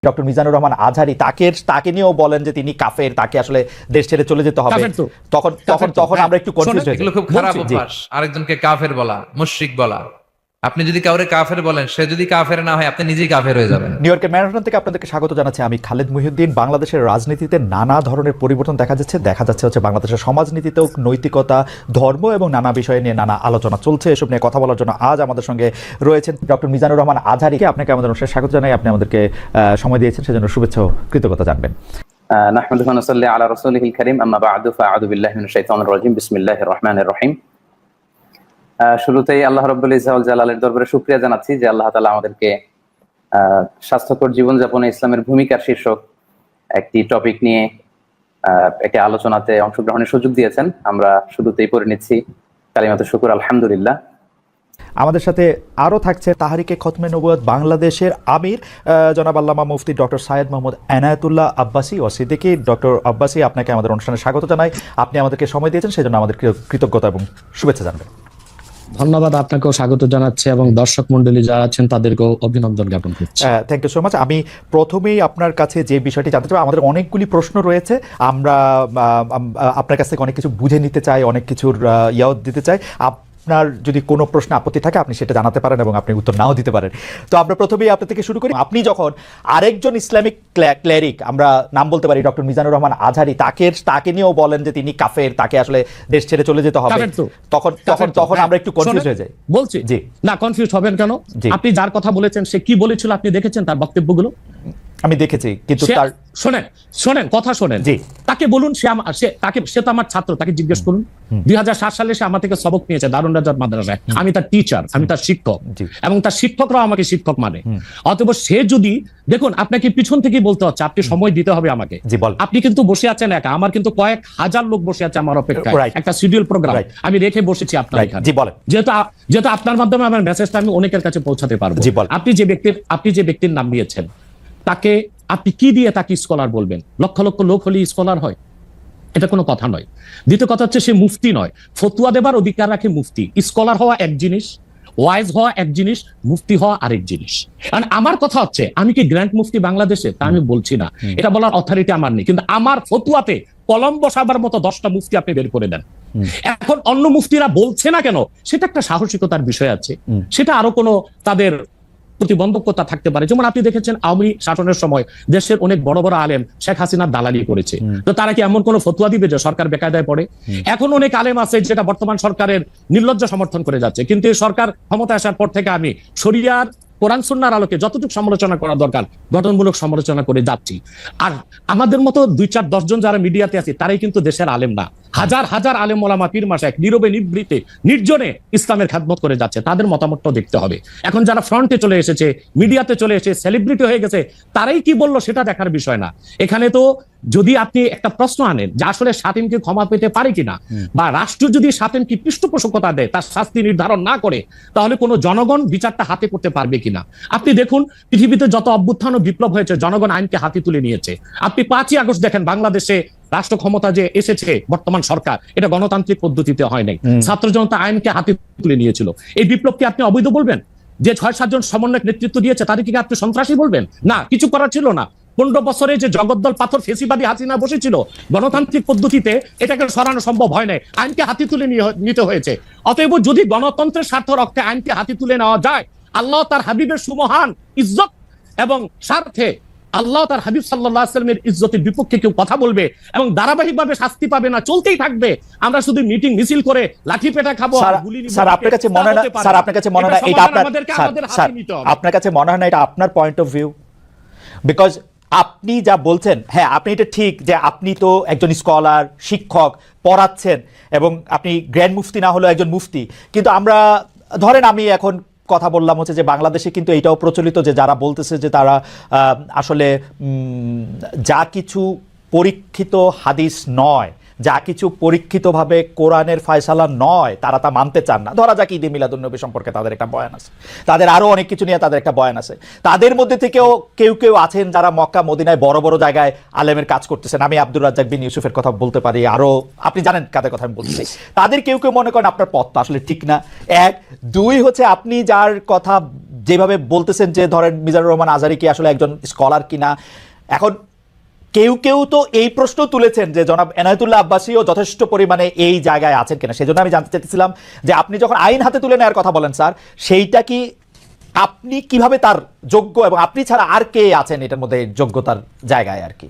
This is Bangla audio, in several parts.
ডক্টর মিজানুর রহমান আজহারি তাকে নিয়েও বলেন যে তিনি কাফের, তাকে আসলে দেশ ছেড়ে চলে যেতে হবে। তখন আমরা একটু কনফিউজ হই। এগুলো খুব খারাপ অভ্যাস, আরেকজনকে কাফের বলা, মুশরিক বলা। আপনি যদি কাউরে কাফের বলেন, সে যদি কাফের না হয়, আপনি নিজেই কাফের হয়ে যাবেন। নিউ ইয়র্কের ম্যানহাটন থেকে আপনাদেরকে স্বাগত জানাচ্ছি। আমি খালেদ মুহিউদ্দিন। বাংলাদেশের রাজনীতিতে নানা ধরনের পরিবর্তন দেখা যাচ্ছে হচ্ছে বাংলাদেশের সমাজনীতিতেও নৈতিকতা, ধর্ম এবং নানা বিষয় নিয়ে নানা আলোচনা চলছে। এসব নিয়ে কথা বলার জন্য আজ আমাদের সঙ্গে রয়েছেন ডক্টর মিজানুর রহমান আজহারিকে। আপনাকে আমাদের অনুষ্ঠানে স্বাগত জানাই। আপনি আমাদেরকে সময় দিয়েছেন, সেজন্য শুভেচ্ছা ও কৃতজ্ঞতা জানবেন। নাহমাদুহু ওয়া নুসাল্লি আলা রাসূলিহিল কারীম, আম্মা বা'দু, ফাআউযু বিল্লাহি মিনাশ শাইতানির রাজীম, বিসমিল্লাহির রহমানির রহিম। শুরুতেই আল্লাহ রাব্বুল ইজ্জা ওয়াল জালালের দরবারে শুকরিয়া জানাচ্ছি যে আল্লাহ তাআলা আমাদেরকে স্বাস্থ্যকর জীবনযাপনে ইসলামের ভূমিকার শীর্ষক একটি টপিক নিয়ে একটি আলোচনাতে অংশগ্রহণের সুযোগ দিয়েছেন। আমরা শুরুতেই পড়ে নিচ্ছি কালিমাতুশ শুকর, আলহামদুলিল্লাহ। আমাদের সাথে আরও থাকছে তাহরিকে খতমে নবুয়ত বাংলাদেশের আমির জনাব আল্লামা মুফতি ডক্টর সাইয়েদ মোহাম্মদ এনায়েতুল্লাহ আব্বাসী ও সিদ্দিকী। ডক্টর আব্বাসী, আপনাকে আমাদের অনুষ্ঠানে স্বাগত জানাই। আপনি আমাদেরকে সময় দিয়েছেন, সেজন্য আমাদের কৃতজ্ঞতা এবং শুভেচ্ছা জানবেন। ধন্যবাদ, আপনাকেও স্বাগত জানাচ্ছি এবং দর্শক মন্ডলী যারা আছেন তাদেরকেও অভিনন্দন জ্ঞাপন করছি। Thank you so much. আমি প্রথমেই আপনার কাছে যে বিষয়টি জানতে চাই, আমাদের অনেকগুলি প্রশ্ন রয়েছে, আমরা আপনার কাছ থেকে অনেক কিছু বুঝে নিতে চাই, অনেক কিছুর ইয়াও দিতে চাই। আপনার যদি কোনো প্রশ্ন আপত্তি থাকে আপনি সেটা জানাতে পারেন এবং আপনি উত্তর নাও দিতে পারেন। তো আমরা প্রথমেই আপনার থেকে শুরু করি। আপনি যখন আরেকজন ইসলামিক ক্লেরিক, আমরা নাম বলতে পারি ডক্টর মিজানুর রহমান আজহারি, তাকে নিয়েও বলেন যে তিনি কাফের, তাকে আসলে দেশ ছেড়ে চলে যেতে হবে, তখন আমরা একটু কনফিউজ হয়ে যাই। বলছি জি না, কনফিউজ হবেন কেন? আপনি যার কথা বলেছেন সে কি বলেছিল আপনি দেখেছেন তার বক্তব্যগুলো? আমি দেখেছি, কিন্তু তার শোনেন কথা শোনেন। জি, তাকে বলুন, সে তো আমার ছাত্র, তাকে জিজ্ঞেস করুন। 2007 সালে সে আমার থেকে সবক নিয়েছে দারুন রাজার মাদ্রাসায়। আমি তার টিচার, আমি তার শিক্ষক, এবং তার শিক্ষকরাও আমাকে শিক্ষক মানে। অতএব সে যদি দেখুন, আপনাকে পিছন থেকেই বলতে হচ্ছে, আপনি সময় দিতে হবে আমাকে। আপনি কিন্তু বসে আছেন একা, আমার কিন্তু কয়েক হাজার লোক বসে আছে আমার অপেক্ষায়, একটা শিডিউল প্রোগ্রাম আমি রেখে বসেছি আপনার এখানে। যেহেতু আপনার মাধ্যমে আমার মেসেজটা আমি অনেকের কাছে পৌঁছাতে পারবো। আপনি যে ব্যক্তির নাম নিয়েছেন, তাকে আপনি কি দিয়ে তাকে স্কলার বলবেন? লক্ষ লক্ষ লোক হলে স্কলার হয়? এটা কোনো কথা নয়। দ্বিতীয় কথা হচ্ছে, সে মুফতি নয়, ফতুয়া দেবার অধিকার রাখে মুফতি। স্কলার হওয়া এক জিনিস, ওয়াইজ হওয়া এক জিনিস, মুফতি হওয়া আরেক জিনিস। কারণ আমার কথা হচ্ছে, আমি কি গ্র্যান্ড মুফতি বাংলাদেশে তা আমি বলছি না, এটা বলার অথরিটি আমার নেই, কিন্তু আমার ফতুয়াতে কলম বসাবার মতো 10টা মুফতি আপনি বের করে দেন। এখন অন্য মুফতিরা বলছে না কেন, সেটা একটা সাহসিকতার বিষয় আছে, সেটা আরো কোনো তাদের প্রতিবন্ধকতা থাকতে পারে। যেমন আপনি দেখেছেন আওয়ামী শাসনের সময় দেশের অনেক বড় বড় আলেম শেখ হাসিনার দালালি করেছে, তো তারা কি এমন কোন ফতোয়া দিবে যে সরকার বেকায়দায় পড়ে? এখন অনেক আলেম আছে যেটা বর্তমান সরকারের নির্লজ্জ সমর্থন করে যাচ্ছে, কিন্তু এই সরকার ক্ষমতা আসার পর থেকে আমি শরিয়ার কোরআন সুন্নাহর আলোকে যতটুকু সমালোচনা করা দরকার গঠনমূলক সমালোচনা করে যাচ্ছি। আর আমাদের মতো 2-4-10 জন যারা মিডিয়াতে আছে তারাই কিন্তু দেশের আলেম না। হাজার হাজার আলেম ওলামা, পীর মাশায়েখ নীরবে নিভৃতে নির্জনে ইসলামের খেদমত করে যাচ্ছে, তাদের মতামতটাও দেখতে হবে। এখন যারা ফ্রন্টে চলে এসেছে, মিডিয়াতে চলে এসে সেলিব্রিটি হয়ে গেছে, তারাই কি বললো সেটা দেখার বিষয় না। এখানে তো যদি আপনি একটা প্রশ্ন আনেন যে আসলে শাতিমকে ক্ষমা পেতে পারে কিনা, বা রাষ্ট্র যদি শাতিমকে পৃষ্ঠপোষকতা দেয়, তার শাস্তি নির্ধারণ না করে, তাহলে কোনো জনগণ বিচারটা হাতে করতে পারবে কিনা? আপনি দেখুন, পৃথিবীতে যত অভ্যুত্থান ও বিপ্লব হয়েছে জনগণ আইনকে হাতে তুলে নিয়েছে। আপনি 5ই আগস্ট দেখেন, বাংলাদেশে রাষ্ট্র ক্ষমতা যে এসেছে বর্তমান সরকার, এটা গণতান্ত্রিক পদ্ধতিতে হয় নাই, ছাত্র জনতা আইনকে হাতে তুলে নিয়েছিল। এই বিপ্লবকে আপনি অবৈধ বলবেন? যে 6-7 জন সমন্বয়ক নেতৃত্ব দিয়েছে তাদেরকে আপনি সন্ত্রাসী বলবেন? না, কিছু করার ছিল না। 15 বছরে যে জগদ্দল পাথর ফেসিবাদী হাসিনা বসেছিল, গণতান্ত্রিক পদ্ধতিতে এটাকে সরানো সম্ভব হয় নাই, আইনকে হাতে তুলে নিতে হয়েছে। অতএব যদি গণতন্ত্রের স্বার্থ রক্ষে আইনকে হাতে তুলে নেওয়া যায়, আল্লাহ তার হাবিবের সুমহান ইজ্জত এবং স্বার্থে আল্লাহ তার হাবিব সাল্লাল্লাহু আলাইহি ওয়াসাল্লামের ইজ্জতের বিপক্ষে কেউ কথা বলবে এবং ধারাবাহিকভাবে শাস্তি পাবে না, চলতেই থাকবে। আমরা শুধু মিটিং মিছিল করে লাঠি পেটা খাবো, স্যার আপনার কাছে মনে হয় না, স্যার আপনার কাছে মনে হয় না এটা আপনার কাছে মনে হয় না এটা আপনার পয়েন্ট অফ ভিউ? বিকজ আপনি যা বলছেন, হ্যাঁ আপনি এটা ঠিক যে আপনি তো একজন স্কলার, শিক্ষক, পড়াচ্ছেন এবং আপনি গ্র্যান্ড মুফতি না হলেও একজন মুফতি, কিন্তু আমরা ধরেন আমি এখন কথা বললাম হচ্ছে যে বাংলাদেশে কিন্তু এটাও প্রচলিত যে যারা বলতেছে যে তারা আসলে যা কিছু পরীক্ষিত হাদিস নয়, যা কিছু পরীক্ষিতভাবে কোরআনের ফয়সালা নয়, তারা তা মানতে চান না। ধরা যাক ঈদে মিলাদুন্নবী সম্পর্কে তাদের একটা বয়ান আছে, তাদের আরও অনেক কিছু নিয়ে তাদের একটা বয়ান আছে। তাদের মধ্যে থেকেও কেউ আছেন যারা মক্কা মদিনায় বড় বড় জায়গায় আলেমের কাজ করতেছেন। আমি আব্দুর রাজ্জাক বিন ইউসুফের কথা বলতে পারি, আরও আপনি জানেন কাদের কথা আমি বলছি। তাদের কেউ মনে করেন আপনার পথটা আসলে ঠিক না। 1, 2 হচ্ছে আপনি যার কথা যেভাবে বলতেছেন যে ধরেন মিজানুর রহমান আজহারী কি আসলে একজন স্কলার কিনা, এখন কেউ কেউ তো এই প্রশ্ন তুলেছেন যে জনাব এনায়েতুল্লাহ আব্বাসীও যথেষ্ট পরিমাণে এই জায়গায় আছেন কিনা। সেজন্য আমি জানতে চাইছিলাম যে আপনি যখন আইন হাতে তুলে নেওয়ার কথা বলেন স্যার, সেইটা কি আপনি কিভাবে তার যোগ্য, এবং আপনি ছাড়া আর কে আছেন এটার মধ্যে যোগ্যতার জায়গায় আর কি?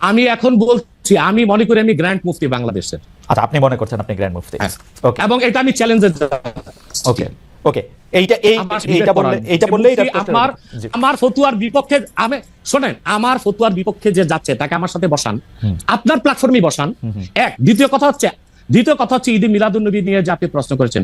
আমি এখন বলছি, আমি মনে করি আমি গ্র্যান্ড মুফতি বাংলাদেশের। আচ্ছা, আপনি মনে করছেন আপনি গ্র্যান্ড মুফতি? ওকে, এবং এটা আমি চ্যালেঞ্জে ওকে ওকে, এইটা বললে আমার ফতুয়ার বিপক্ষে, আমি শোনেন, আমার ফতুয়ার বিপক্ষে যে যাচ্ছে তাকে আমার সাথে বসান, আপনার প্ল্যাটফর্মে বসান। এক, দ্বিতীয় কথা হচ্ছে ঈদে মিলাদুন্নবী নিয়ে যে আপনি প্রশ্ন করেছেন,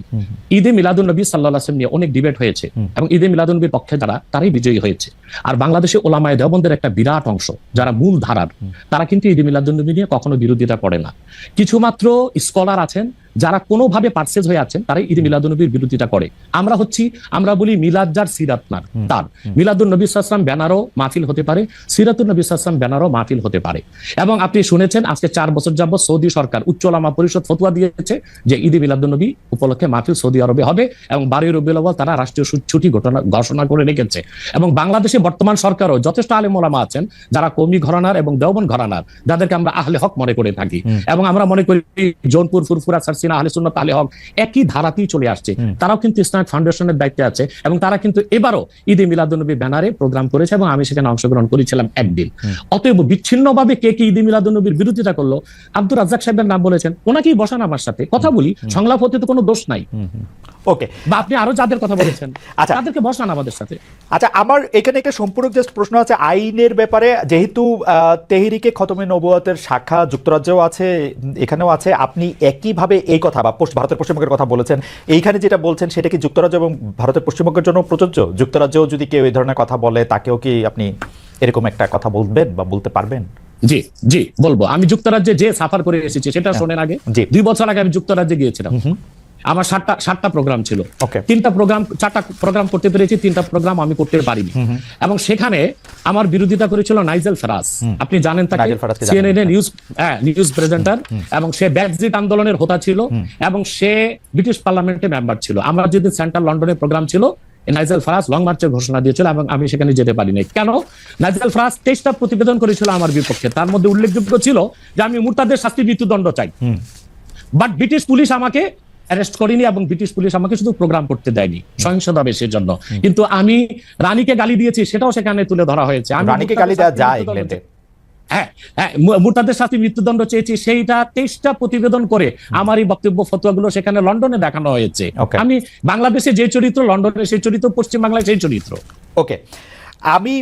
ঈদে মিলাদুন্নবী সাল্লাল্লাহু আলাইহি ওয়াসাল্লাম নিয়ে অনেক ডিবেট হয়েছে এবং ঈদে মিলাদুন্নবীর পক্ষে যারা, তারাই বিজয়ী হয়েছে। আর বাংলাদেশে ওলামায়ে দেওবন্দের একটা বিরাট অংশ যারা মূল ধারার, তারা কিন্তু ঈদে মিলাদুন্নবী নিয়ে কখনো বিরোধিতা করে না। কিছু মাত্র স্কলার আছেন যারা কোনোভাবে পার্সেজ হয়ে আছেন, তারাই ঈদ মিলাদুন্নবীর বিরোধিতা করে। আমরা বলি মিলাদ যার সিরাত না তার, মিলাদুন নবী সাল্লাল্লাহু আলাইহি ওয়াসাল্লাম ব্যানারও মাহফিল হতে পারে, সিরাতুন নবী সাল্লাল্লাহু আলাইহি ওয়াসাল্লাম ব্যানারও মাহফিল হতে পারে। এবং আপনি শুনেছেন আজকে 4 বছর যাবত সৌদি সরকার, উচ্চ ওলামা পরিষদ ফতোয়া দিয়েছে যে ঈদ মিলাদুন্নবী উপলক্ষে মাহফিল সৌদি আরবে হবে এবং 12 রবিউল আউয়াল তারা রাষ্ট্রীয় ছুটি ঘোষণা করে রেখেছে। এবং বাংলাদেশে বর্তমান সরকারও যথেষ্ট আলেম ওলামা আছেন যারা কওমি ঘরানার এবং দেওবন্দ ঘরানার, যাদেরকে আমরা আহলে হক মনে করে থাকি। এবং আমরা মনে করি জৌনপুর, ফুরফুরা, সারসিনা, আহলে সুন্নাত, আহলে হক একই ধারাতেই চলে আসছে। তারাও কিন্তু ইসলামিক ফাউন্ডেশনের দায়িত্বে আছে এবং তারা কিন্তু এবারও ঈদে মিলাদুন্নবী ব্যানারে প্রোগ্রাম করেছে এবং আমি সেখানে অংশগ্রহণ করেছিলাম একদিন। অতএব বিচ্ছিন্নভাবে কে কে ঈদে মিলাদুন্নবীর বিরোধিতা করলো, আব্দুর রাজ্জাক সাহেবের নাম বলেছেন, ওনাকেই বসান আমার সাথে, কথা বলি, সংলাপ হতে তো কোনো দোষ নাই। ওকে, বা আপনি আরো যাদের কথা বলেছেন আচ্ছা তাদেরকে বসান আমাদের সাথে। আচ্ছা, আমার এখানে একটা সম্পূরক জাস্ট প্রশ্ন আছে আইনের ব্যাপারে। যেহেতু তেহরিকে খতমে নবুয়তের শাখা যুক্তরাজ্যেও আছে, এখানেও আছে, আপনি একইভাবে এই কথা বা ভারতের পশ্চিমবঙ্গের কথা বলেছেন, এইখানে যেটা বলছেন সেটা কি যুক্তরাজ্য এবং ভারতের পশ্চিমবঙ্গের জন্য প্রযোজ্য? যুক্তরাজ্যেও যদি কেউ এই ধরনের কথা বলে তাকেও কি আপনি এরকম একটা কথা বলবেন বা বলতে পারবেন? জি জি বলবো। আমি যুক্তরাজ্যে যে সাফার করে এসেছি সেটা শোনেন আগে। 2 বছর আগে আমি যুক্তরাজ্যে গিয়েছিলাম। আমার 7টা প্রোগ্রাম ছিল, 4টা প্রোগ্রাম করতে পেরেছি, 3টা প্রোগ্রাম আমি করতে পারিনি। এবং সেখানে আমার বিরোধিতা করেছিল নাইজেল ফারাজ, আপনি জানেন তাকে, সিএনএন নিউজ প্রেজেন্টার, এবং সে ব্রেক্সিট আন্দোলনের হোতা ছিল এবং সে ব্রিটিশ পার্লামেন্টের মেম্বার ছিল। আমার যেদিন সেন্ট্রাল লন্ডনের প্রোগ্রাম ছিল, নাইজেল ফারাজ লং মার্চের ঘোষণা দিয়েছিল এবং আমি সেখানে যেতে পারিনি। কেন? নাইজেল ফারাজ 23টা প্রতিবেদন করেছিল আমার বিপক্ষে, তার মধ্যে উল্লেখযোগ্য ছিল যে আমি মুরতাদের শাস্তি মৃত্যুদণ্ড চাই। বাট ব্রিটিশ পুলিশ আমাকে অ্যারেস্ট করিনি এবং ব্রিটিশ পুলিশ আমাকে শুধু প্রোগ্রাম করতে দেয়নি সহিংসতা বেশের জন্য। কিন্তু আমি রানীকে গালি দিয়েছি, সেটাও সেখানে তুলে ধরা হয়েছে। আমি রানীকে গালি দেওয়া যায় ইংল্যান্ডে? হ্যাঁ, মুরতাদের শাস্তি মৃত্যুদণ্ড চেয়েছি, সেইটা 23টা প্রতিবেদন করে আমার এই বক্তব্য ফতোয়াগুলো সেখানে লন্ডনে দেখানো হয়েছে। আমি বাংলাদেশে যে চরিত্র, লন্ডনে সেই চরিত্র, পশ্চিম বাংলায় সেই চরিত্র। ওকে, আমি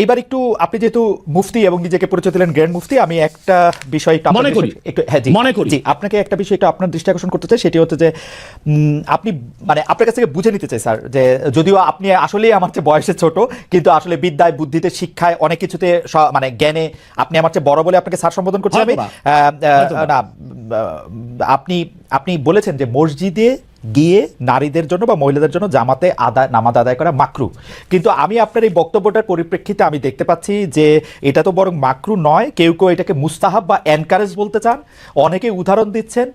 এবার একটু, আপনি যেহেতু মুফতি এবং নিজেকে পরিচয় দিলেন গ্র্যান্ড মুফতি, আমি একটা বিষয় মনে করি আপনাকে একটা বিষয় একটু আপনার দৃষ্টি আকর্ষণ করতে চাই। সেটি হচ্ছে যে আপনি মানে আপনার কাছ থেকে বুঝে নিতে চাই স্যার, যে যদিও আপনি আসলেই আমার চেয়ে বয়সে ছোট, কিন্তু আসলে বিদ্যায়, বুদ্ধিতে, শিক্ষায়, অনেক কিছুতে মানে জ্ঞানে আপনি আমার চেয়ে বড় বলে আপনাকে স্যার সম্বোধন করছি আমি। না, আপনি বলেছেন যে মসজিদে গিয়ে নারীদের জন্য বা মহিলাদের জন্য জামাতে নামাজ আদায় করা মাকরু, কিন্তু আমি আপনার এই বক্তব্যটার পরিপ্রেক্ষিতে আমি দেখতে পাচ্ছি যে এটা তো বরং মাকরু নয়, কেউ কেউ এটাকে মুস্তাহাব বা এনকারেজ বলতে চান। অনেকে উদাহরণ দিচ্ছেন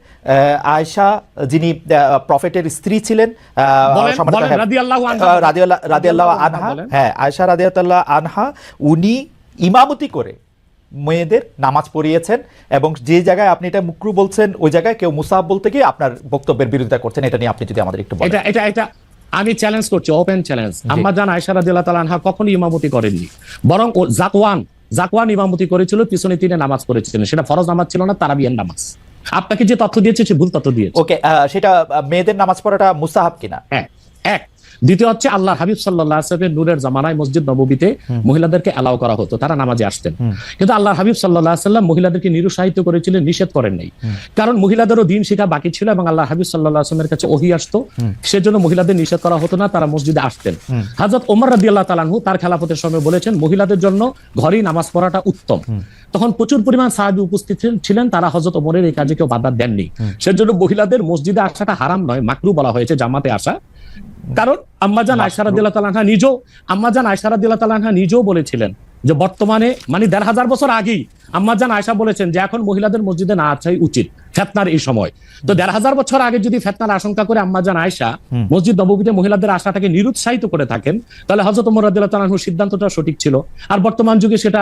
আয়েশা, যিনি প্রফেটের স্ত্রী ছিলেন, রাদিয়াল্লাহু আনহা, হ্যাঁ আয়েশা রাদিয়াল্লাহু আনহা, উনি ইমামতি করে মেয়েদের নামাজ পড়িয়েছেন এবং যে জায়গায় আপনি এটা মুকরু বলছেন ওই জায়গায় কেউ মুসাহাব বলতে গিয়ে আপনার বক্তব্যের বিরোধিতা করছেন। এটা নিয়ে আপনি যদি আমাদের একটু বলেন। এটা আমি চ্যালেঞ্জ করছি, ওপেন চ্যালেঞ্জ। আম্মা জান আয়েশা রাদিয়াল্লাহু তাআলা আনহা কখনো ইমামতি করেননি, বরং জাকওয়ান ইমামতি করেছিল, পিছনে তিনি নামাজ পড়েছিলেন। সেটা ফরজ নামাজ ছিল না, তারাবিয়ার নামাজ। আপনাকে যে তথ্য দিয়েছে সে ভুল তথ্য দিয়েছে। ওকে, সেটা মেয়েদের নামাজ পড়াটা মুস্তাহাব কিনা? হ্যাঁ, এক। দ্বিতীয় হচ্ছে আল্লাহ হাবিব সাল্লাল্লাহু আলাইহি ওয়াসাল্লামের নূরের জামানায় মসজিদ নববীতে মহিলাদেরকে অ্যালাউ করা হতো, তারা নামাজে আসতেন। কিন্তু আল্লাহ হাবিব সাল্লাল্লাহু আলাইহি ওয়াসাল্লাম মহিলাদেরকে নিরুৎসাহিত করেছিলেন, নিষেধ করেন নাই। কারণ মহিলাদেরও দিন শেখা বাকি ছিল এবং আল্লাহ হাবিব সাল্লাল্লাহু আলাইহি ওয়াসাল্লামের কাছে ওহী আসতো, সেজন্য মহিলাদের নিষেধ করা হতো না, তারা মসজিদে আসতেন। হযরত ওমর রাদিয়াল্লাহু তাআলা আনহু তার খেলাফতের সময় বলেছেন মহিলাদের জন্য ঘরেই নামাজ পড়াটা উত্তম। তখন প্রচুর পরিমাণ সাহাবী উপস্থিত ছিলেন, তারা হযরত ওমরের এই কাজে কেউ বাধা দেননি। সেজন্য মহিলাদের মসজিদে আসাটা হারাম নয়, মাকরু বলা হয়েছে জামাতে আসা। কারণ আম্মাজান আয়েশা রাদিয়াল্লাহু তাআলা আনহা নিজেও বলেছিলেন যে বর্তমানে মানে 1500 বছর আগেই আম্মাজান আয়েশা বলেছেন যে এখন মহিলাদের মসজিদে না আসাই উচিত ফিতনার এই সময়। তো 1500 বছর আগে যদি ফিতনার আশঙ্কা করে আম্মাজান আয়েশা মসজিদ নববীতে মহিলাদের আসাটাকে নিরুৎসাহিত করে থাকেন, তাহলে হযরত ওমর রাদিয়াল্লাহু তাআলার সিদ্ধান্তটা সঠিক ছিল। আর বর্তমান যুগে সেটা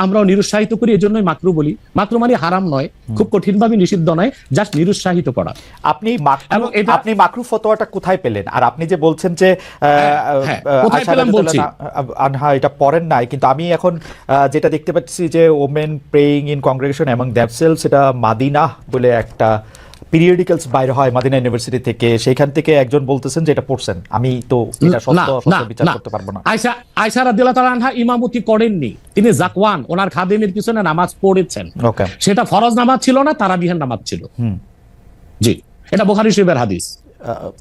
আমরাও নিরুৎসাহিত করি, এজন্যই মাকরু বলি। মাকরু মানে হারাম নয়, খুব কঠিনভাবে নিষিদ্ধ নয়, জাস্ট নিরুৎসাহিত করা। আপনি মাকরু ফতোয়াটা কোথায় পেলেন? আর আপনি যে বলছেন যে কোথায় পেলাম বলছি, আনহা এটা পড়েন নাই, কিন্তু আমি এখন যেটা দেখতে পাচ্ছি যে women praying in congregation among themselves, এটা মাদিনা বলে একটা পিরিয়ডিক্যালস বাইরে হয় মাদিনা ইউনিভার্সিটি থেকে, সেইখান থেকে একজন বলতেছেন যে এটা পড়ছেন। আমি তো এটা সত্য বিচার করতে পারবো না। আয়েশা রাদিয়াল্লাহু তাআলা আনহা ইমামতি করেননি, তিনি জাকওয়ান ওনার খাদেমের পিছনে নামাজ পড়েছেন। সেটা ফরজ নামাজ ছিল না, তারাবিহের নামাজ ছিল। জি, এটা বুখারী শরীফের হাদিস।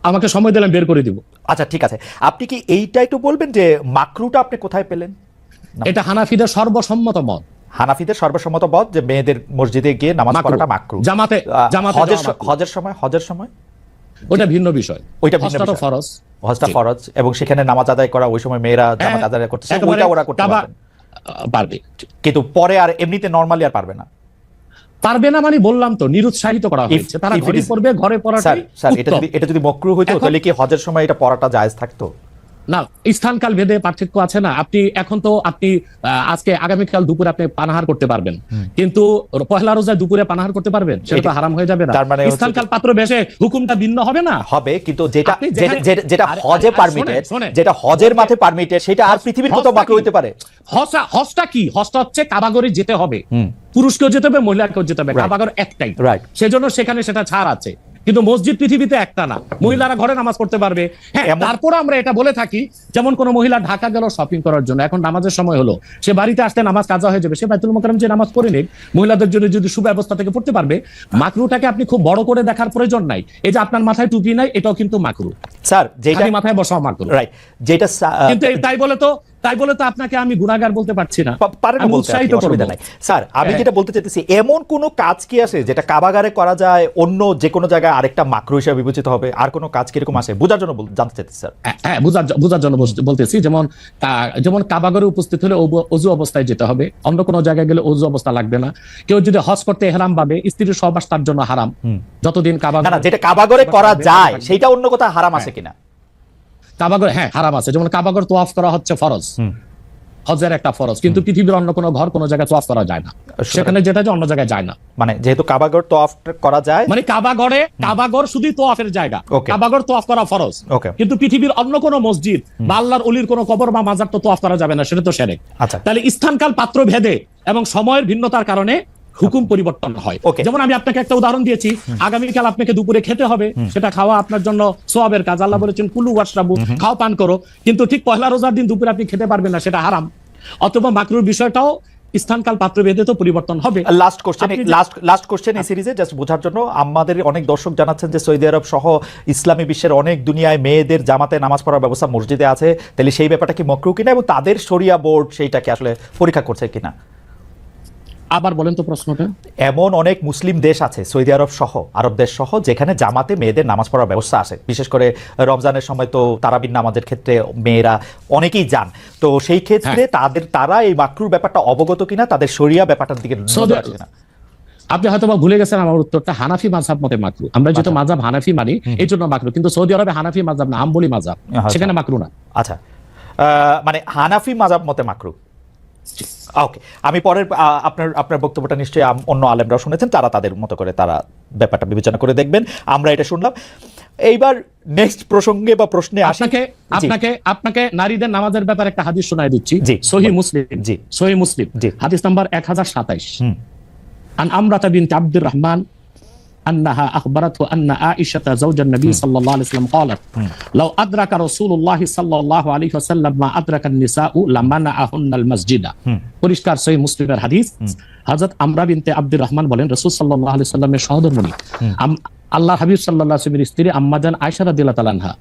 আমাকে সময় দিলেন, বের করে দিব। আচ্ছা ঠিক আছে, আপনি কি এইটা একটু বলবেন যে মাকরুটা আপনি কোথায় পেলেন? এটা হানাফিদের সর্বসম্মত মত। হানাফিদের সর্বসম্মত মত যে মেয়েদের মসজিদে গিয়ে নামাজ পড়াটা মাকরু। জামাতে হজের সময় ওটা ভিন্ন বিষয়, ওইটা ভিন্ন বিষয়। ফরজ, হজটা ফরজ, এবং সেখানে নামাজ আদায় করা, ওই সময় মেয়েরা নামাজ আদায় করতেছে, ওইটা ওরা করতে পারবে, কিন্তু পরে আর এমনিতে নরমালি আর পারবে না। পারবে না মানে বললাম তো, নিরুৎসাহিত করা হয়েছে। তারা ঘরে পড়বে, ঘরে পড়াটাই উত্তম। এটা যদি মাকরু হইতো তাহলে কি হজের সময় এটা পড়াটা জায়েজ থাকতো? না, স্থানকাল ভেদে পার্থক্য আছে না। আপনি এখন তো আপনি আজকে আগামীকাল দুপুরে আপনি পানাহার করতে পারবেন, কিন্তু পহেলা রোজায় দুপুরে পানাহার করতে পারবেন? সেটা তো হারাম হয়ে যাবে না? স্থানকাল পাত্র বেশে হুকুমটা ভিন্ন হবে না? হবে, কিন্তু যেটা হজে পারমিটেড, যেটা হজের মাঠে পারমিটেড, সেটা আর পৃথিবীর কোথাও মাকরু হইতে পারে? হজটা কি? হজটা হচ্ছে কাবাগরে যেতে হবে, পুরুষকেও যেতে হবে, মহিলাকেও যেতে হবে। কাবাগর একটাই, সেজন্য সেখানে সেটা ছাড় আছে। কিন্তু মসজিদ পৃথিবীতে একটা না, মহিলারা ঘরে নামাজ পড়তে পারবে। হ্যাঁ, তারপর আমরা এটা বলে থাকি, যেমন কোন মহিলা ঢাকা গেল শপিং করার জন্য, এখন নামাজের সময় হলো, সে বাড়িতে আসতে নামাজ কাজা হয়ে যাবে, সে বাইতুল মুকাররম যে নামাজ পড়ে নিক, মহিলাদের জন্য যদি সুব্যবস্থা থেকে পড়তে পারবে। মাকরুটাকে আপনি খুব বড় করে দেখার প্রয়োজন নাই। এই যে আপনার মাথায় টুপি নাই, এটাও কিন্তু মাকরু স্যার, যেটা মাথায় বসাও মাকরু, রাইট। যেটা কিন্তু তাই বলে তো আপনাকে আমি গুনাহগার বলতে পারছি না, উৎসাহিত করব না। স্যার, আমি যেটা বলতে চাইতেছি, এমন কোন কাজ কি আছে যেটা কাবাগারে করা যায়, অন্য যে কোনো জায়গায় আরেকটা মাকরু হিসেবে বিবেচিত হবে? আর কোন কাজ কিরকম আছে বোঝার জন্য জানতে চাইতেছি স্যার। হ্যাঁ, বোঝার জন্য বলতেছি। যেমন কাবাগারে উপস্থিত হলে ওযু অবস্থায় যেতে হবে, অন্য কোনো জায়গায় গেলে ওযু অবস্থা লাগবে না। কেউ যদি হজ করতে ইহরাম ভাবে, স্ত্রীর সহবাস তার জন্য হারাম যতদিন কাবাগারে। না, যেটা কাবাগারে করা যায় সেটা অন্য কোথাও হারাম আছে কিনা? কাবাগর, হ্যাঁ, হারাম আছে। যেমন কাবাগর তোয়াফ করা হচ্ছে ফরজ, হজের একটা ফরজ, কিন্তু পৃথিবীর অন্য কোনো ঘর, কোনো জায়গায় তোয়াফ করা যায় না। সেখানে যেটা যে অন্য জায়গায় যায় না, মানে যেহেতু কাবাগর তোয়াফ করা যায়, মানে কাবাগর শুধু তোয়াফের জায়গা, কাবাগর তোয়াফ করা ফরজ। কিন্তু পৃথিবীর অন্য কোনো মসজিদ বা আল্লাহর ওলির কোনো কবর বা মাজার তো তোয়াফ করা যাবে না, সেটা তো শিরক। তাহলে স্থানকাল পাত্র ভেদে এবং সময়ের ভিন্নতার কারণে হুকুম পরিবর্তন হয়। যেমন আমি আপনাকে একটা উদাহরণ দিয়েছি, আগামীকাল আপনাকে দুপুরে খেতে হবে, সেটা খাওয়া আপনার জন্য সওয়াবের কাজ। আল্লাহ বলেছেন কুলু ওয়াশরাবু, খাও পান করো, কিন্তু ঠিক পহেলা রোজার দিন দুপুরে আপনি খেতে পারবেন না, সেটা হারাম। অথবা মাকরুর বিষয়টাও স্থানকাল পাত্র ভেদে তো পরিবর্তন হবে। লাস্ট কোশ্চেন এই সিরিজে জাস্ট বোঝার জন্য, আমাদের অনেক দর্শক জানাচ্ছেন যে সৌদি আরব সহ ইসলামী বিশ্বের অনেক দুনিয়ায় মেয়েদের জামাতে নামাজ পড়ার ব্যবস্থা মসজিদে আছে, তাহলে সেই ব্যাপারটা কি মাকরু কিনা, এবং তাদের শরিয়া বোর্ড সেইটাকে আসলে পরীক্ষা করছে কিনা? আবার বলেন তো প্রশ্নটা। এমন অনেক মুসলিম দেশ আছে, সৌদি আরব সহ, আরব দেশ সহ, যেখানে জামাতে মেয়েদের নামাজ পড়ার ব্যবস্থা আছে। বিশেষ করে রমজানের সময় তো তারাবির নামাজের ক্ষেত্রে মেয়েরা অনেকেই যান। তো সেই ক্ষেত্রে তারা এই মাকরুর ব্যাপারটা অবগত কিনা, তাদের শরিয়া ব্যাপারটার দিকে নজর আছে কিনা? আপনি হয়তো ভুলে গেছেন আমার উত্তরটা। হানাফি মাযহাব মতে মাকরু। আমরা যেহেতু মাযহাব হানাফি মানি, এই জন্য মাকরু। কিন্তু সৌদি আরবে হানাফি মাযহাব না, হাম্বলি মাযহাব, সেখানে মাকরু না। আচ্ছা, মানে হানাফি মাযহাব মতে মাকরু। ওকে, আমি পরের আপনার বক্তব্যটা নিশ্চয়ই অন্য আলেমরাও শুনেছেন, তারা তাদের মতো করে তারা ব্যাপারটা বিবেচনা করে দেখবেন। আমরা এটা শুনলাম। এইবার নেক্সট প্রসঙ্গে বা প্রশ্নে আপনাকে নারীদের নামাজের ব্যাপারে একটা হাদিস শোনায় দিচ্ছি। সহিহ মুসলিম হাদিস নাম্বার 1027। আন আমরাতা বিনত আব্দুর রহমান أنها أخبرته أن عائشة زوج النبي صلى الله عليه وسلم قالت لو أدرك رسول الله صلى الله عليه وسلم ما أدرك النساء لمنعهن المسجد। পরিষ্কার সহিহ মুসলিমের হাদিস। হযরত আমরা বিনতে আব্দুর রহমান বলেন, রাসূল সাল্লাল্লাহু আলাইহি সাল্লামের সহধর্মিণী আল্লাহ হাবিব সাল্লাল্লাহু আলাইহি ওয়াসাল্লামের স্ত্রী আম্মাজান আয়েশা রাদিয়াল্লাহু তাআলা আনহা,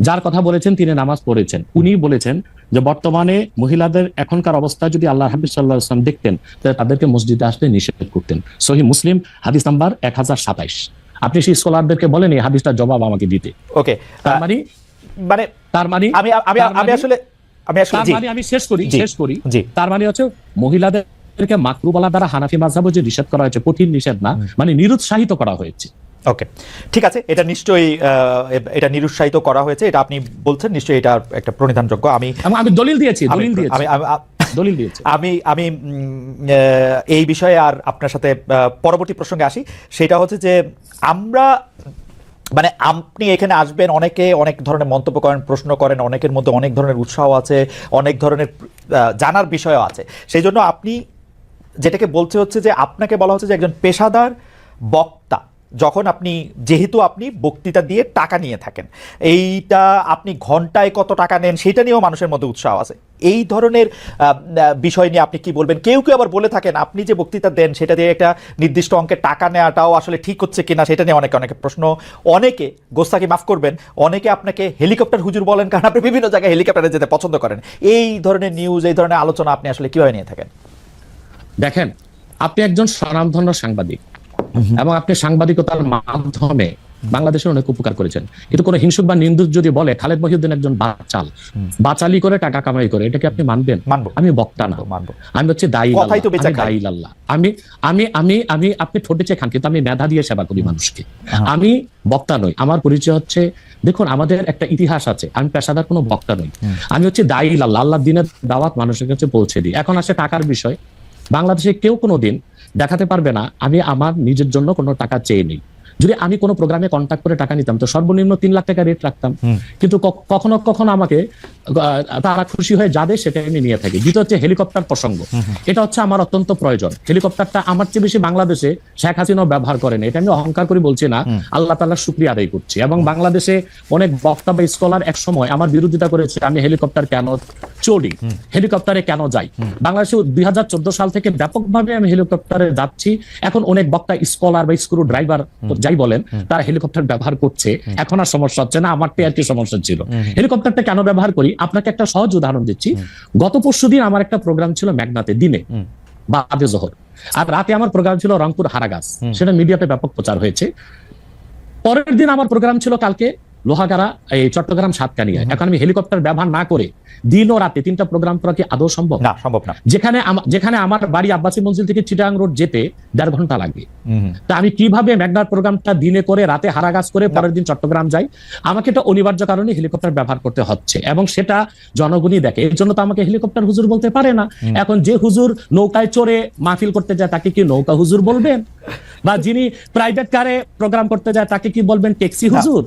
যার কথা বলেছেন তিনি নামাজ পড়েছেন, উনি বলেছেন যে বর্তমানে মহিলাদের এখনকার অবস্থা যদি আল্লাহ হাবিব সাল্লাল্লাহু আলাইহি ওয়াসাল্লাম দেখতেন, তাহলে তাদেরকে মসজিদে আসতে নিষেধ করতেন। সহিহ মুসলিম হাদিস নাম্বার 1027। আপনি সেই স্কলারদেরকে বলেন এই হাদিসটার জবাব আমাকে দিতে। ওকে, তার মানে আমি শেষ করি। তার মানে হচ্ছে মহিলাদের আমাদেরকে মাকরুবালা দ্বারা হানাফি মাযহাবে যে নিষেধ করা হয়েছে, কঠিন নিষেধ না, মানে নিরুৎসাহিত করা হয়েছে। ওকে, ঠিক আছে, এটা নিশ্চয়ই এটা নিরুৎসাহিত করা হয়েছে, এটা আপনি বলছেন, নিশ্চয়ই এটা একটা প্রণিধানযোগ্য। আমি দলিল দিয়েছি, আমি এই বিষয়ে আর আপনার সাথে পরবর্তী প্রসঙ্গে আসি। সেটা হচ্ছে যে আমরা মানে আপনি এখানে আসবেন, অনেকে অনেক ধরনের মন্তব্য করেন, প্রশ্ন করেন, অনেকের মধ্যে অনেক ধরনের উৎসাহ আছে, অনেক ধরনের জানার বিষয়ও আছে। সেই জন্য আপনি যেটাকে বলতে হচ্ছে যে আপনাকে বলা হচ্ছে যে একজন পেশাদার বক্তা, যখন আপনি যেহেতু আপনি বক্তৃতা দিয়ে টাকা নিয়ে থাকেন, এইটা আপনি ঘন্টায় কত টাকা নেন সেটা নিয়েও মানুষের মধ্যে উৎসাহ আছে। এই ধরনের বিষয় নিয়ে আপনি কি বলবেন? কেউ কেউ আবার বলে থাকেন আপনি যে বক্তৃতা দেন সেটা দিয়ে একটা নির্দিষ্ট অঙ্কের টাকা নেওয়াটাও আসলে ঠিক হচ্ছে কিনা সেটা নিয়ে অনেকে প্রশ্ন। অনেকে, গোস্তাকি মাফ করবেন, অনেকে আপনাকে হেলিকপ্টার হুজুর বলেন, কারণ আপনি বিভিন্ন জায়গায় হেলিকপ্টারে যেতে পছন্দ করেন। এই ধরনের নিউজ, এই ধরনের আলোচনা আপনি আসলে কিভাবে নিয়ে থাকেন? দেখেন, আপনি একজন স্বনামধন্য সাংবাদিক এবং আপনি সাংবাদিকতার মাধ্যমে বাংলাদেশের অনেক উপকার করেছেন। কিন্তু কোনো হিংসুক বা নিন্দুক যদি বলে খালেদ মহিউদ্দিন একজন বাচালি করে টাকা কামাই করে, এটাকে আপনি মানবেন? আমি বক্তা না, আমি হচ্ছে দায়ী আল্লাহ। আমি আপনি ঠোঁটে চেয়ে খান, কিন্তু আমি মেধা দিয়ে সেবা করি মানুষকে। আমি বক্তা নই। আমার পরিচয় হচ্ছে, দেখুন আমাদের একটা ইতিহাস আছে, আমি পেশাদার কোনো বক্তা নই। আমি হচ্ছে দায়ী আল্লাহ, আল্লাহ দিনের দাওয়াত মানুষের কাছে পৌঁছে দিই। এখন আসে টাকার বিষয়। বাংলাদেশে কেউ কোনোদিন দেখাতে পারবে না আমি আমার নিজের জন্য কোনো টাকা চেয়ে নেই। যদি আমি কোনো প্রোগ্রামে কন্ট্যাক্ট করে টাকা নিতাম তো সর্বনিম্ন 3 লাখ টাকা রেট রাখতাম, কিন্তু কখনো কখনো আমাকে তারা খুশি হয়ে যাবে সেটা আমি নিয়ে থাকি। দ্বিতীয় হচ্ছে হেলিকপ্টার প্রসঙ্গ, এটা হচ্ছে আমার অত্যন্ত প্রয়োজন। হেলিকপ্টারটা আমার চেয়ে বেশি বাংলাদেশে শেখ হাসিনাও ব্যবহার করেন, এটা আমি অহংকার করে বলছি না, আল্লাহ তাআলার শুকরিয়া আদায় করছি। এবং বাংলাদেশে অনেক বক্তা বা স্কলার এক সময় আমার বিরোধিতা করেছে আমি হেলিকপ্টার কেন চড়ি, হেলিকপ্টারে কেন যাই। বাংলাদেশে 2014 সাল থেকে ব্যাপকভাবে আমি হেলিকপ্টারে যাচ্ছি। এখন অনেক বক্তা, স্কলার বা স্ক্রু ড্রাইভার যাই বলেন, তারা হেলিকপ্টার ব্যবহার করছে, এখন আর সমস্যা হচ্ছে না। আমারটা আর কি সমস্যা ছিল। হেলিকপ্টারটা কেন ব্যবহার করি আপনাকে একটা সহজ উদাহরণ দিচ্ছি। গত পরশুদিন আমার একটা প্রোগ্রাম ছিল মেঘনাতে, দিনে বাদে জোহর, আর রাতে আমার প্রোগ্রাম ছিল রংপুর হারাগাছ, সেটা মিডিয়াতে ব্যাপক প্রচার হয়েছে। পরের দিন আমার প্রোগ্রাম ছিল কালকে লোহাগাড়া, এই চট্টগ্রাম সাতকানিয়া। এখন আমি হেলিকপ্টার ব্যবহার না করে দিন ও রাতে 3টা প্রোগ্রাম করা কি আদৌ সম্ভব? না, সম্ভব না। যেখানে আমার বাড়ি আব্বাসী মঞ্জিল থেকে চিটাগাং রোড যেতে 1.5 ঘন্টা লাগবে, তা আমি কিভাবে মেঘনার প্রোগ্রামটা দিনে করে রাতে হারাগাছ করে পরের দিন চট্টগ্রাম যাই? আমাকে এটা অনিবার্য কারণে হেলিকপ্টার ব্যবহার করতে হচ্ছে এবং সেটা জনগণই দেখে। এর জন্য তো আমাকে হেলিকপ্টার হুজুর বলতে পারে না। এখন যে হুজুর নৌকায় চড়ে মাহফিল করতে যায় তাকে কি নৌকা হুজুর বলবেন? বা যিনি প্রাইভেট কারে প্রোগ্রাম করতে যায় তাকে কি বলবেন ট্যাক্সি হুজুর?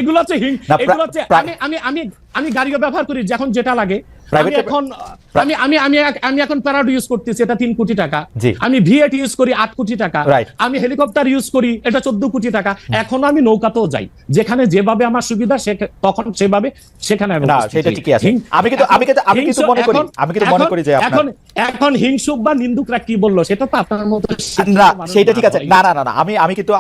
এগুলো হচ্ছে আমি গাড়িও ব্যবহার করি যখন যেটা লাগে। আমি এখন প্যারাডো ইউজ করতেছি, এটা 3 কোটি টাকা। আমি ভিএট ইউজ করি 8 কোটি টাকা। আমি হেলিকপ্টার ইউজ করি, এটা 14 কোটি টাকা। এখন আমি নৌকাতেও যাই, যেখানে যেভাবে আমার সুবিধা তখন সেভাবে সেখানে এখন হিংসুক বা নিন্দুকরা কি বললো সেটা তো আপনার মতো সেটা ঠিক আছে। না না না,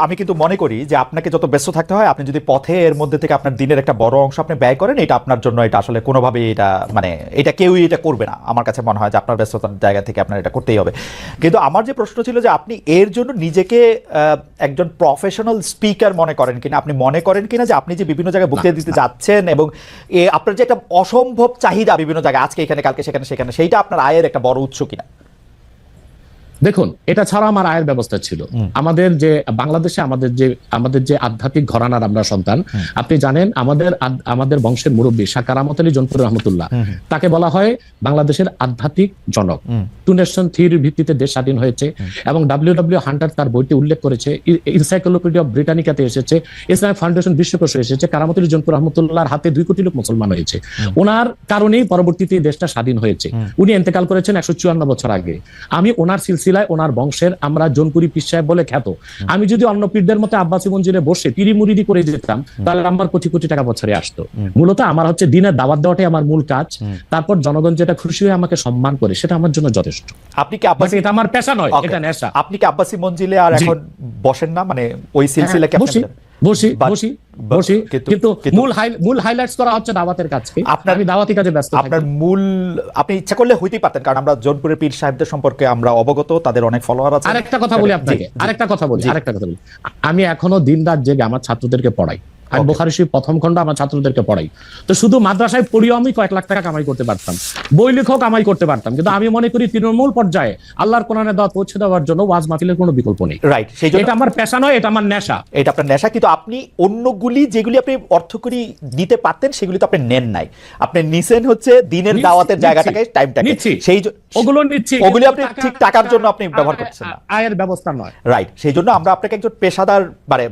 আমি কিন্তু মনে করি যে আপনাকে যত ব্যস্ত থাকতে হয়, আপনি যদি পথে এর মধ্যে থেকে আপনার দিনের একটা বড় অংশ আপনি ব্যয় করেন, এটা আপনার জন্য এটা আসলে কোনোভাবে এটা মানে এটা কেউই এটা করবে না। আমার কাছে মনে হয় যে আপনার ব্যস্ততার জায়গা থেকে আপনার এটা করতেই হবে। কিন্তু আমার যে প্রশ্ন ছিল যে আপনি এর জন্য নিজেকে একজন প্রফেশনাল স্পিকার মনে করেন কিনা, আপনি মনে করেন কিনা যে আপনি যে বিভিন্ন জায়গায় বক্তৃতা দিতে যাচ্ছেন এবং আপনার যে একটা অসম্ভব চাহিদা বিভিন্ন জায়গায়, আজকে এখানে কালকে সেখানে, সেইটা আপনার আয়ের একটা বড় উৎস কিনা? দেখুন, এটা ছাড়া আমার আয়ের ব্যবস্থা ছিল। আমাদের যে বাংলাদেশে আমাদের যে আধ্যাত্মিক ঘরানার আমরা সন্তান, আপনি জানেন আমাদের বংশের মুরব্বী শাহ কারামত আলী জনপুর রহমতুল্লাহ, তাকে বলা হয় বাংলাদেশের আধ্যাত্মিক জনক। 2 নেশন থিওরির ভিত্তিতে দেশ স্বাধীন হয়েছে এবং ডব্লিউ হান্টার তার বইটি উল্লেখ করেছে, এনসাইক্লোপিডিয়া অফ ব্রিটানিকাতে এসেছে, ইসলামিক ফাউন্ডেশন বিশ্বকোষে এসেছে, কারামত আলী জনপুর রহমতুল্লাহর হাতে 2 কোটি লোক মুসলমান হয়েছে। ওনার কারণেই পরবর্তীতে দেশটা স্বাধীন হয়েছে। উনি ইন্তেকাল করেছেন 154 বছর আগে। আমি ওনার ওনার বংশের আমরা জনপুরি পীর সাহেব বলে খ্যাত। আমি যদি অন্য পীরদের মতো আব্বাসী মঞ্জিলে বসে পিরি মুরিদি করে যেতাম তাহলে আমার কোটি কোটি টাকা বছরে আসতো। মূলত আমার হচ্ছে দিনের দাওয়াত দেওয়াটাই আমার মূল কাজ। তারপর জনগণ যেটা খুশি হয়ে আমাকে সম্মান করে সেটা আমার জন্য যথেষ্ট। আপনি কি আব্বাসী, এটা আমার পেশা নয়, এটা নেশা। আপনি কি আব্বাসী মঞ্জিলে আর এখন বসেন না? মানে ওই সিলসিলা কি বসি কিন্তু মূল হাইলাইটস করা হচ্ছে দাওয়াতের কাজকে। আমি দাওয়াতি কাজে ব্যস্ত। আপনার মূল আপনি ইচ্ছা করলে হইতেই পারতেন, কারণ আমরা জোনপুরের পীর সাহেবদের সম্পর্কে আমরা অবগত, তাদের অনেক ফলোয়ার আছে। আরেকটা কথা বলি আপনাকে, আরেকটা কথা বলি। আমি এখনো দিন রাত জেগে আমার ছাত্রদেরকে পড়াই। আমি বুখারী শরীফ প্রথম খণ্ড আমার ছাত্রদেরকে পড়াই। তো শুধু মাদ্রাসায় পড়িও আমি কয়েক লাখ টাকা কামাই করতে পারতাম, বই লেখক কামাই করতে পারতাম, কিন্তু আমি মনে করি তৃণমূল পর্যায়ে আল্লাহর কোরআনের দাওয়াত পৌঁছে দেওয়ার জন্য ওয়াজ মাহফিলের কোনো বিকল্প নেই। রাইট, সেই জন্য এটা আমার পেশা নয়, এটা আমার নেশা। এটা আপনার নেশা, কিন্তু আপনি অন্যগুলি যেগুলি আপনি অর্থকরী দিতে পারতেন সেগুলি তো আপনি নেন নাই। আপনি নিছেন হচ্ছে দিনের দাওয়াতের জায়গাটাকে, টাইমটাকে, সেই ওগুলো নিচ্ছি, ওগুলি আপনি ঠিক টাকার জন্য আপনি ব্যবহার করছেন না, আয়ের ব্যবস্থা নয়। রাইট, সেই জন্য আমরা আপনাকে একজন পেশাদার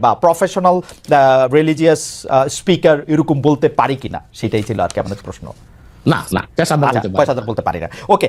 বা প্রফেশনাল রিলিজিয়াস স্পিকার এরকম বলতে পারি কিনা, সেটাই ছিল আর কি আমাদের প্রশ্ন। না, পেশাদার আচ্ছা, পেশাদার বলতে পারি না। ওকে।